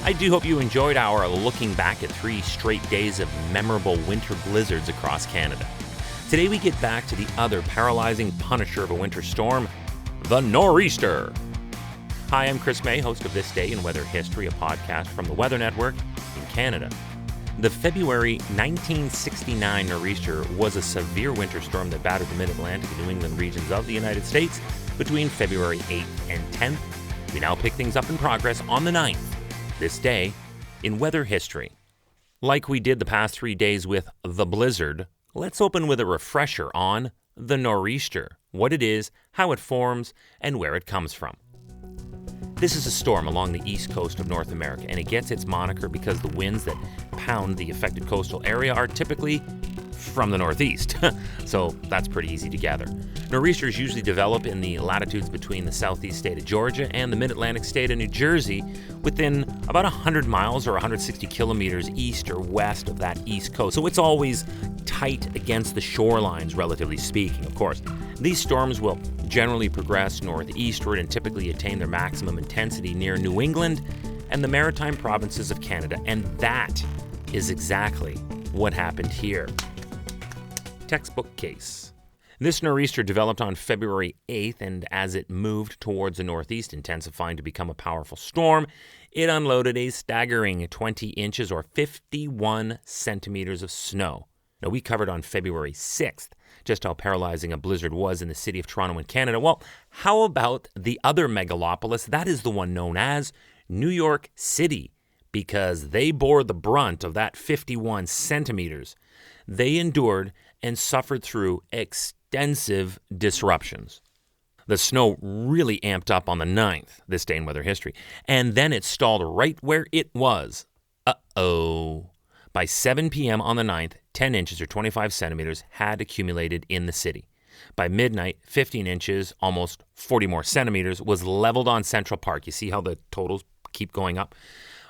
I do hope you enjoyed our looking back at 3 straight days of memorable winter blizzards across Canada. Today we get back to the other paralyzing punisher of a winter storm, the nor'easter. Hi, I'm Chris May, host of This Day in Weather History, a podcast from the Weather Network in Canada. The February 1969 nor'easter was a severe winter storm that battered the mid-Atlantic and New England regions of the United States between February 8th and 10th. We now pick things up in progress on the 9th, this day in weather history. Like we did the past 3 days with the blizzard, let's open with a refresher on the nor'easter, what it is, how it forms, and where it comes from. This is a storm along the east coast of North America, and it gets its moniker because the winds that pound the affected coastal area are typically from the northeast, so that's pretty easy to gather. Nor'easters usually develop in the latitudes between the southeast state of Georgia and the mid-Atlantic state of New Jersey, within about 100 miles or 160 kilometers east or west of that east coast. So it's always tight against the shorelines, relatively speaking, of course. These storms will generally progress northeastward and typically attain their maximum intensity near New England and the maritime provinces of Canada, and that is exactly what happened here. Textbook case. This nor'easter developed on February 8th, and as it moved towards the northeast, intensifying to become a powerful storm, it unloaded a staggering 20 inches or 51 centimeters of snow. Now, we covered on February 6th just how paralyzing a blizzard was in the city of Toronto in Canada. Well, how about the other megalopolis? That is the one known as New York City, because they bore the brunt of that 51 centimeters. They endured and suffered through extensive disruptions. The snow really amped up on the 9th, this day in weather history, and then it stalled right where it was. By 7 p.m. on the 9th, 10 inches or 25 centimeters had accumulated in the city. By midnight, 15 inches, almost 40 more centimeters, was leveled on Central Park. You see how the totals keep going up?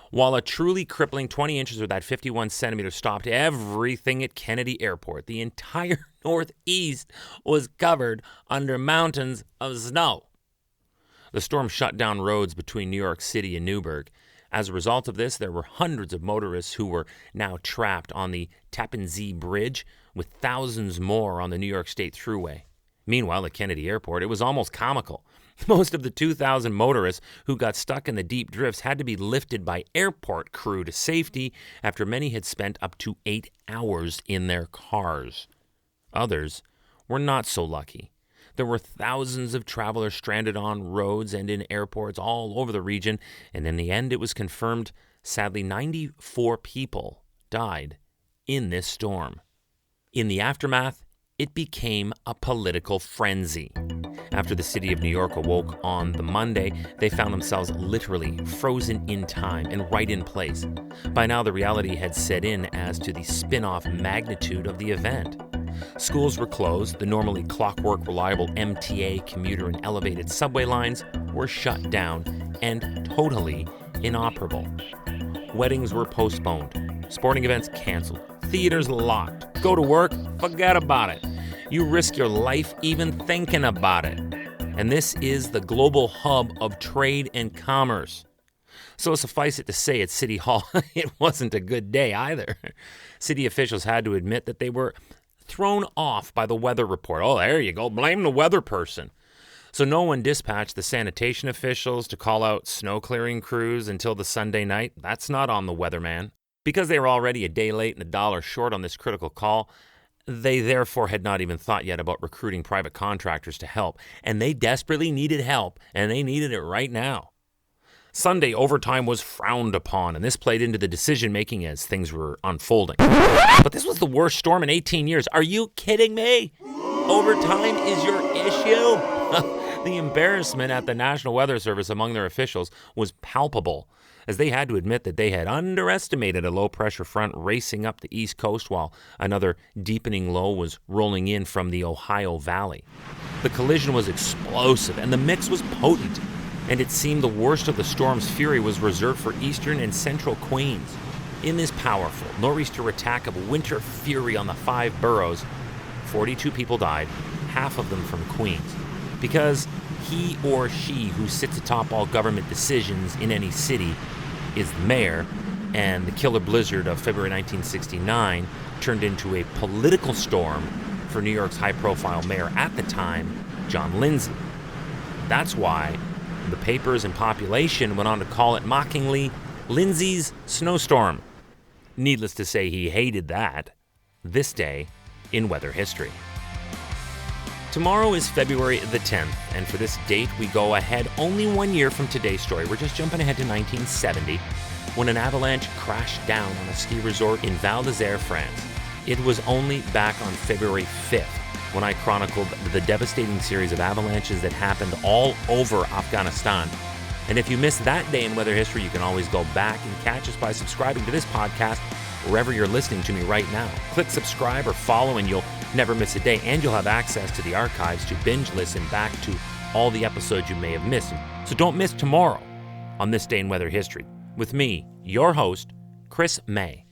While a truly crippling 20 inches or that 51 centimeters stopped everything at Kennedy Airport. The entire northeast was covered under mountains of snow. The storm shut down roads between New York City and Newburgh. As a result of this, there were hundreds of motorists who were now trapped on the Tappan Zee Bridge, with thousands more on the New York State Thruway. Meanwhile, at Kennedy Airport, it was almost comical. Most of the 2,000 motorists who got stuck in the deep drifts had to be lifted by airport crew to safety after many had spent up to 8 hours in their cars. Others were not so lucky. There were thousands of travelers stranded on roads and in airports all over the region, and in the end it was confirmed, sadly, 94 people died in this storm. In the aftermath, it became a political frenzy. After the city of New York awoke on the Monday, they found themselves literally frozen in time and right in place. By now, the reality had set in as to the spin-off magnitude of the event. Schools were closed, the normally clockwork reliable MTA commuter and elevated subway lines were shut down and totally inoperable. Weddings were postponed, sporting events canceled, theaters locked. Go to work? Forget about it. You risk your life even thinking about it. And this is the global hub of trade and commerce. So suffice it to say, at City Hall, it wasn't a good day either. City officials had to admit that they were thrown off by the weather report. Oh, there you go. Blame the weather person. So no one dispatched the sanitation officials to call out snow clearing crews until the Sunday night. That's not on the weatherman. Because they were already a day late and $1 short on this critical call, they therefore had not even thought yet about recruiting private contractors to help. And they desperately needed help, and they needed it right now. Sunday overtime was frowned upon, and this played into the decision-making as things were unfolding. But this was the worst storm in 18 years. Are you kidding me? Overtime is your issue? The embarrassment at the National Weather Service among their officials was palpable, as they had to admit that they had underestimated a low-pressure front racing up the East Coast while another deepening low was rolling in from the Ohio Valley. The collision was explosive, and the mix was potent, and it seemed the worst of the storm's fury was reserved for eastern and central Queens. In this powerful nor'easter attack of winter fury on the 5 boroughs, 42 people died, half of them from Queens, because he or she who sits atop all government decisions in any city is the mayor, and the killer blizzard of February 1969 turned into a political storm for New York's high-profile mayor at the time, John Lindsay. That's why the papers and population went on to call it mockingly Lindsay's snowstorm. Needless to say, he hated that. This day in weather history. Tomorrow is February the 10th, and for this date, we go ahead only 1 year from today's story. We're just jumping ahead to 1970, when an avalanche crashed down on a ski resort in Val d'Isère, France. It was only back on February 5th when I chronicled the devastating series of avalanches that happened all over Afghanistan. And if you missed that day in weather history, you can always go back and catch us by subscribing to this podcast wherever you're listening to me right now. Click subscribe or follow and you'll never miss a day, and you'll have access to the archives to binge listen back to all the episodes you may have missed. So don't miss tomorrow on This Day in Weather History with me, your host, Chris May.